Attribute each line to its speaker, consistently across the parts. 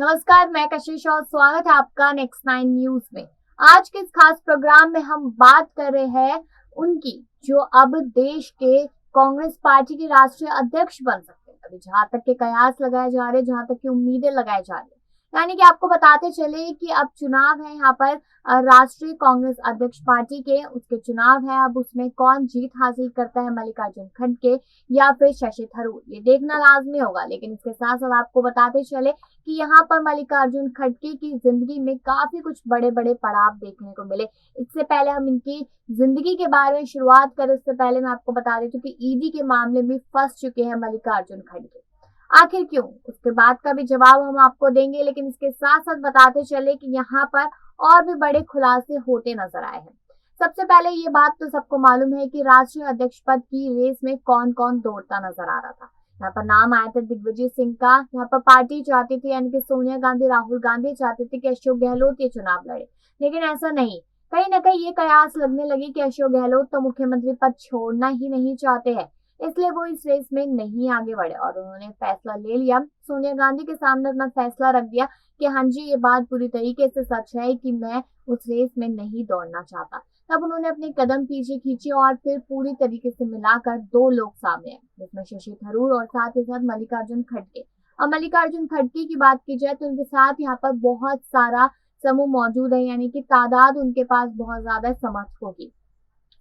Speaker 1: नमस्कार, मैं कशिश और स्वागत है आपका नेक्स्ट 9 न्यूज में। आज के इस खास प्रोग्राम में हम बात कर रहे हैं उनकी जो अब देश के कांग्रेस पार्टी के राष्ट्रीय अध्यक्ष बन सकते हैं। अभी जहां तक के कयास लगाए जा रहे हैं, जहां तक की उम्मीदें लगाई जा रही है, यानी कि आपको बताते चले कि अब चुनाव है यहाँ पर राष्ट्रीय कांग्रेस अध्यक्ष पार्टी के, उसके चुनाव है। अब उसमें कौन जीत हासिल करता है, मल्लिकार्जुन खड़गे या फिर शशि थरूर, ये देखना लाजमी होगा। लेकिन इसके साथ साथ आपको बताते चले कि यहाँ पर मल्लिकार्जुन खड़गे की जिंदगी में काफी कुछ बड़े बड़े पड़ाव देखने को मिले। इससे पहले हम इनकी जिंदगी के बारे में शुरुआत करें, उससे पहले मैं आपको बता देती हूँ कि ईडी के मामले में फंस चुके हैं मल्लिकार्जुन खड़गे। आखिर क्यों, उसके बाद का भी जवाब हम आपको देंगे। लेकिन इसके साथ साथ बताते चले कि यहाँ पर और भी बड़े खुलासे होते नजर आए हैं। सबसे पहले ये बात तो सबको मालूम है कि राष्ट्रीय अध्यक्ष पद की रेस में कौन कौन दौड़ता नजर आ रहा था। यहाँ पर नाम आया था दिग्विजय सिंह का। यहाँ पर पार्टी चाहती थी, यानी कि सोनिया गांधी, राहुल गांधी चाहते थे कि अशोक गहलोत ये चुनाव लड़े, लेकिन ऐसा नहीं। कहीं ना कहीं ये कयास लगने लगी कि अशोक गहलोत तो मुख्यमंत्री पद छोड़ना ही नहीं चाहते हैं, इसलिए वो इस रेस में नहीं आगे बढ़े और उन्होंने फैसला ले लिया। सोनिया गांधी के सामने अपना फैसला रख दिया कि हाँ जी, ये बात पूरी तरीके से सच है कि मैं उस रेस में नहीं दौड़ना चाहता। तब उन्होंने अपने कदम पीछे खींचे और फिर पूरी तरीके से मिलाकर दो लोग सामने आए, जिसमें शशि थरूर और साथ ही साथ मल्लिकार्जुन खड़गे। अब मल्लिकार्जुन खड़गे की बात की जाए तो उनके साथ यहाँ पर बहुत सारा समूह मौजूद है, यानी कि तादाद उनके पास बहुत ज्यादा समर्थकों की।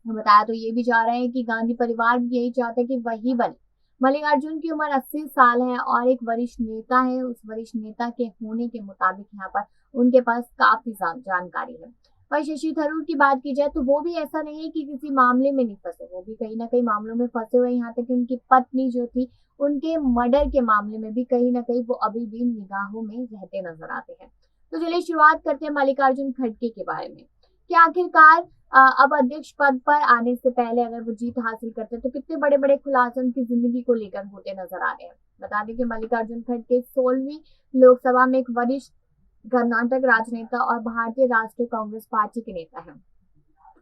Speaker 1: बताया तो ये भी जा रहे हैं कि गांधी परिवार भी यही चाहता है कि वही बने। मल्लिकार्जुन की उम्र 80 साल है और एक वरिष्ठ नेता है। उस वरिष्ठ नेता के होने के मुताबिक यहाँ पर उनके पास काफी जानकारी है। और शशि थरूर की बात की जाए तो वो भी ऐसा नहीं है कि किसी मामले में नहीं फंसे, वो भी कहीं ना कहीं मामलों में फंसे हुए। यहाँ तक कि उनकी पत्नी जो थी, उनके मर्डर के मामले में भी कहीं ना कहीं वो अभी भी निगाहों में रहते नजर आते हैं। तो चलिए शुरुआत करते हैं मल्लिकार्जुन खड़गे के बारे में कि आखिरकार अब अध्यक्ष पद पर आने से पहले अगर वो जीत हासिल करते तो कितने बड़े बड़े खुलासे उनकी जिंदगी को लेकर होते नजर आ रहे हैं। बता दें कि मल्लिकार्जुन खड़गे 16वीं लोकसभा में एक वरिष्ठ कर्नाटक राजनेता और भारतीय राष्ट्रीय कांग्रेस पार्टी के नेता हैं।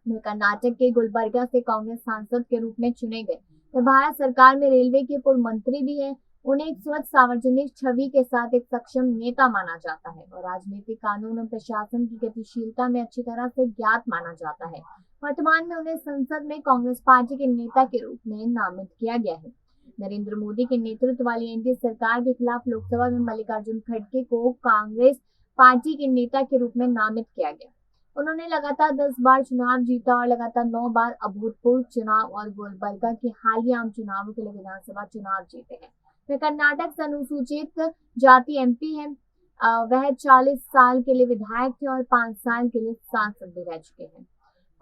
Speaker 1: वे कर्नाटक के गुलबर्गा से कांग्रेस सांसद के रूप में चुने गए। वे भारत सरकार में रेलवे के पूर्व मंत्री भी हैं। उन्हें एक स्वच्छ सार्वजनिक छवि के साथ एक सक्षम नेता माना जाता है और राजनीतिक, कानून और प्रशासन की गतिशीलता में अच्छी तरह से ज्ञात माना जाता है। वर्तमान में उन्हें संसद में कांग्रेस पार्टी के नेता के रूप में नामित किया गया है। नरेंद्र मोदी के नेतृत्व वाली एनडीए सरकार के खिलाफ लोकसभा में मल्लिकार्जुन खड़गे को कांग्रेस पार्टी के नेता के रूप में नामित किया गया। उन्होंने लगातार 10 बार चुनाव जीता और लगातार 9 बार अभूतपूर्व चुनाव और गुलबर्गा के हालिया आम चुनावों के लिए विधानसभा चुनाव जीते हैं। वे कर्नाटक से अनुसूचित जाति एमपी हैं। वह 40 साल के लिए विधायक थे और 5 साल के लिए सांसद भी रह चुके हैं।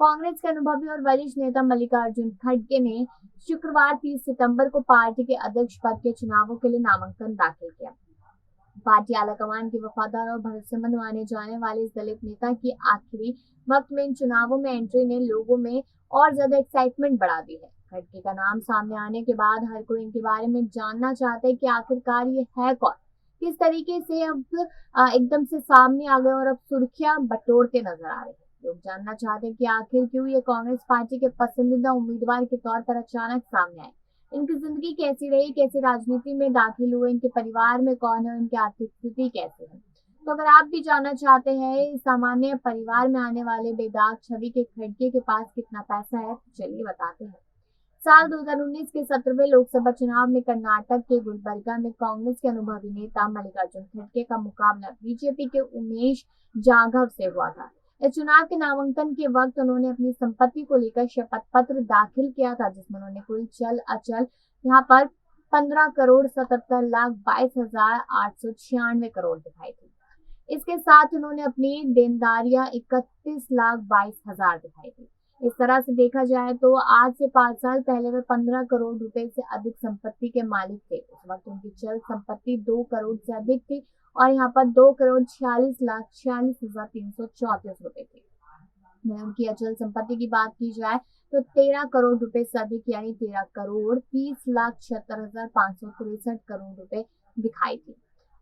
Speaker 1: कांग्रेस के अनुभवी और वरिष्ठ नेता मल्लिकार्जुन खड़गे ने शुक्रवार 30 सितंबर को पार्टी के अध्यक्ष पद के चुनावों के लिए नामांकन दाखिल किया। पार्टी आलाकमान के वफादार और भरोसेमंद माने जाने वाले इस दलित नेता की आखिरी वक्त में इन चुनावों में एंट्री ने लोगों में और ज्यादा एक्साइटमेंट बढ़ा दी है। खड़गे का नाम सामने आने के बाद हर कोई इनके बारे में जानना चाहता है कि आखिरकार ये है कौन। किस तरीके से अब एकदम से सामने आ गए और अब सुर्खियां बटोरते नजर आ रहे हैं। लोग जानना चाहते हैं कि आखिर क्यों ये कांग्रेस पार्टी के पसंदीदा उम्मीदवार के तौर पर अचानक सामने आए। इनकी जिंदगी कैसी रही, कैसी राजनीति में दाखिल हुए, इनके परिवार में कौन है, इनकी आर्थिक स्थिति कैसी है। तो अगर आप भी जानना चाहते हैं सामान्य परिवार में आने वाले बेदाग छवि के खड़गे के पास कितना पैसा है, तो चलिए बताते हैं। साल 2019 के 17वें लोकसभा चुनाव में कर्नाटक के गुलबर्गा में कांग्रेस के अनुभवी नेता मल्लिकार्जुन खड़गे का मुकाबला बीजेपी के उमेश जाधव से हुआ था। इस चुनाव के नामांकन के वक्त उन्होंने अपनी संपत्ति को लेकर शपथ पत्र दाखिल किया था, जिसमें उन्होंने कुल चल अचल यहाँ पर 15,77,22,896 करोड़ दिखाई थी। इसके साथ उन्होंने अपनी देनदारियां 31,22,000 दिखाई थी। इस तरह से देखा जाए तो आज से 5 साल पहले वे 15 करोड़ रुपए से अधिक संपत्ति के मालिक थे। उस वक्त उनकी चल संपत्ति 2 करोड़ से अधिक थी और यहाँ पर 2,46,46,334 रुपए थी। उनकी अचल संपत्ति की बात की जाए तो 13 करोड़ रुपए से अधिक, यानी 13,30,76,563 करोड़ रुपए दिखाई थी।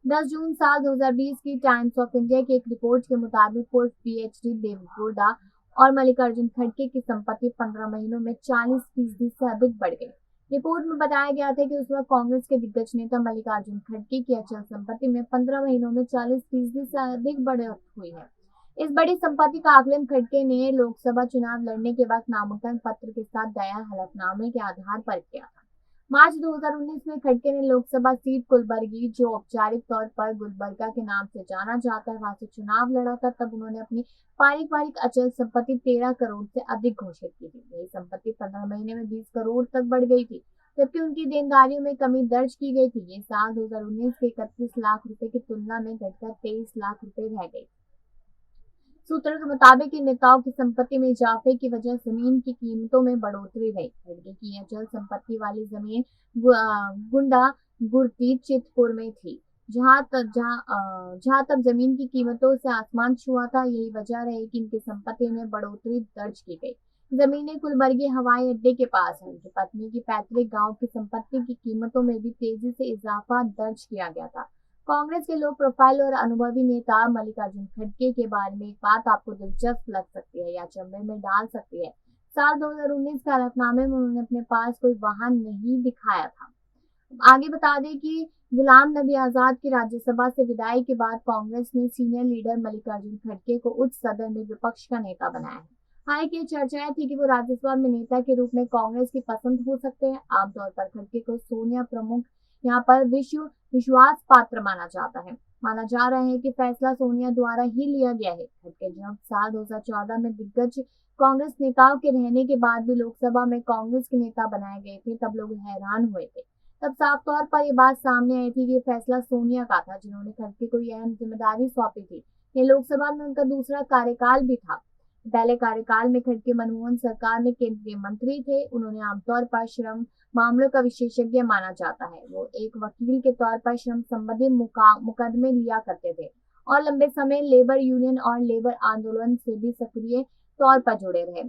Speaker 1: 10 जून साल 2020 की टाइम्स ऑफ इंडिया की एक रिपोर्ट के मुताबिक पूर्व पीएचडी देवेगौड़ा और मल्लिकार्जुन खड़गे की संपत्ति 15 महीनों में 40% से अधिक बढ़ गई। रिपोर्ट में बताया गया था कि उस वक्त कांग्रेस के दिग्गज नेता मल्लिकार्जुन खड़गे की अचल संपत्ति में 15 महीनों में 40% से अधिक बढ़ोतरी हुई है। इस बड़ी संपत्ति का आकलन खड़गे ने लोकसभा चुनाव लड़ने के बाद नामांकन पत्र के साथ दायर हलफनामे के आधार पर किया था। मार्च 2019 में खड़गे ने लोकसभा सीट कुलबर्गी, जो औपचारिक तौर पर गुलबर्गा के नाम से जाना जाता है, वहां से चुनाव लड़ा था। तब उन्होंने अपनी पारिवारिक अचल संपत्ति 13 करोड़ से अधिक घोषित की थी। यही संपत्ति 15 महीने में 20 करोड़ तक बढ़ गई थी, जबकि उनकी देनदारियों में कमी दर्ज की गई थी। ये साल 2019 के 31 लाख रुपए की तुलना में घटकर 23 लाख रुपए रह गई। सूत्रों के मुताबिक इन नेताओं की संपत्ति में इजाफे की वजह जमीन की कीमतों में बढ़ोतरी रही। खड़गे की अचल संपत्ति वाली जमीन गुंडा गुरती चितपुर में थी, जहां तब जमीन की कीमतों से आसमान छुआ था। यही वजह रही कि इनकी संपत्ति में बढ़ोतरी दर्ज की गई। जमीनें कुलबर्गी हवाई अड्डे के पास है। उनकी पत्नी की पैतृक गांव की संपत्ति की कीमतों में भी तेजी से इजाफा दर्ज किया गया था। कांग्रेस के लो प्रोफाइल और अनुभवी नेता मल्लिकार्जुन खड़गे के बारे में एक बात आपको दिलचस्प लग सकती है या चंबे में डाल सकती है। साल 2019 के हलफनामे में उन्होंने अपने पास कोई वाहन नहीं दिखाया था। आगे बता दें कि गुलाम नबी आजाद की राज्यसभा से विदाई के बाद कांग्रेस ने सीनियर लीडर मल्लिकार्जुन खड़गे को उच्च सदन में विपक्ष का नेता बनाया है। हालांकि चर्चाएं थी कि वो राज्यसभा में नेता के रूप में कांग्रेस की पसंद हो सकते हैं। आमतौर पर खड़गे को सोनिया प्रमुख यहाँ पर विश्वास पात्र माना जाता है। माना जा रहा है कि फैसला सोनिया द्वारा ही लिया गया है। खड़गे जब साल 2014 में दिग्गज कांग्रेस नेताओं के रहने के बाद भी लोकसभा में कांग्रेस के नेता बनाए गए थे, तब लोग हैरान हुए थे। तब साफ तौर पर ये बात सामने आई थी कि ये फैसला सोनिया का था, जिन्होंने खड़गे को यह अहम जिम्मेदारी सौंपी थी। ये लोकसभा में उनका दूसरा कार्यकाल भी था। पहले कार्यकाल में खड़गे मनमोहन सरकार में केंद्रीय मंत्री थे। उन्होंने आमतौर पर श्रम मामलों का विशेषज्ञ माना जाता है। वो एक वकील के तौर पर श्रम संबंधी मुकदमे लिया करते थे और लंबे समय लेबर यूनियन और लेबर आंदोलन से भी सक्रिय तौर पर जुड़े रहे।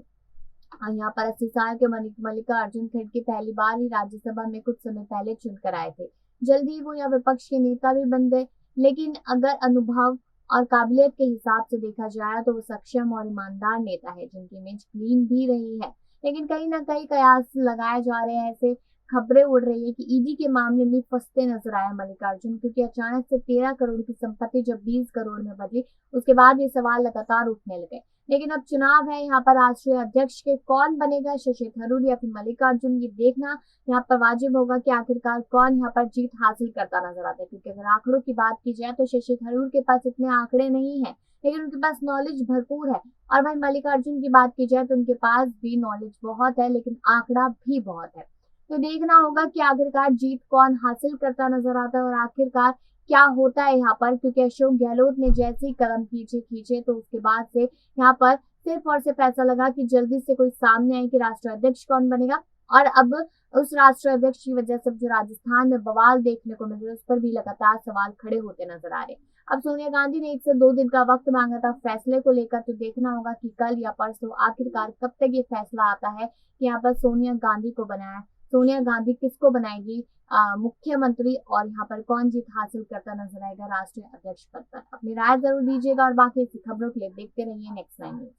Speaker 1: यहाँ पर 80 साल के मल्लिकार्जुन खड़गे पहली बार ही राज्यसभा में कुछ समय पहले चुनकर आए थे। जल्दी ही वो यहाँ विपक्ष के नेता भी बन गए। लेकिन अगर अनुभव और काबिलियत के हिसाब से देखा जाए तो वो सक्षम और ईमानदार नेता है, जिनकी इमेज क्लीन भी रही है। लेकिन कहीं ना कहीं कयास लगाए जा रहे हैं, ऐसे खबरें उड़ रही है कि ईडी के मामले में फंसते नजर आए मल्लिकार्जुन, क्योंकि अचानक से 13 करोड़ की संपत्ति जब 20 करोड़ में बदली, उसके बाद ये सवाल लगातार उठने लगे। लेकिन अब चुनाव है, यहाँ पर राष्ट्रीय अध्यक्ष के कौन बनेगा, शशि थरूर या फिर मल्लिकार्जुन, ये देखना यहाँ पर वाजिब होगा कि आखिरकार कौन यहाँ पर जीत हासिल करता नजर आता है। क्योंकि अगर आंकड़ों की बात की जाए तो शशि थरूर के पास इतने आंकड़े नहीं है, लेकिन उनके पास नॉलेज भरपूर है। और वहीं मल्लिकार्जुन की बात की जाए तो उनके पास भी नॉलेज बहुत है, लेकिन आंकड़ा भी बहुत है। तो देखना होगा कि आखिरकार जीत कौन हासिल करता नजर आता है और आखिरकार क्या होता है यहाँ पर। क्योंकि अशोक गहलोत ने जैसे ही कदम पीछे खींचे तो उसके बाद से यहाँ पर सिर्फ और सिर्फ ऐसा लगा कि जल्दी से कोई सामने आए कि राष्ट्रीय अध्यक्ष कौन बनेगा। और अब उस राष्ट्रीय अध्यक्ष की वजह से जो राजस्थान में बवाल देखने को मिल रहा है, उस पर भी लगातार सवाल खड़े होते नजर आ रहे हैं। अब सोनिया गांधी ने 1 से 2 दिन का वक्त मांगा था फैसले को लेकर, तो देखना होगा कि कल या परसों आखिरकार कब तक ये फैसला आता है कि यहाँ पर सोनिया गांधी को बनाया, सोनिया गांधी किसको बनाएगी मुख्यमंत्री, और यहाँ पर कौन जीत हासिल करता नजर आएगा राष्ट्रीय अध्यक्ष पद पर। अपनी राय जरूर दीजिएगा और बाकी ऐसी खबरों के लिए देखते रहिए नेक्स्ट 9 न्यूज।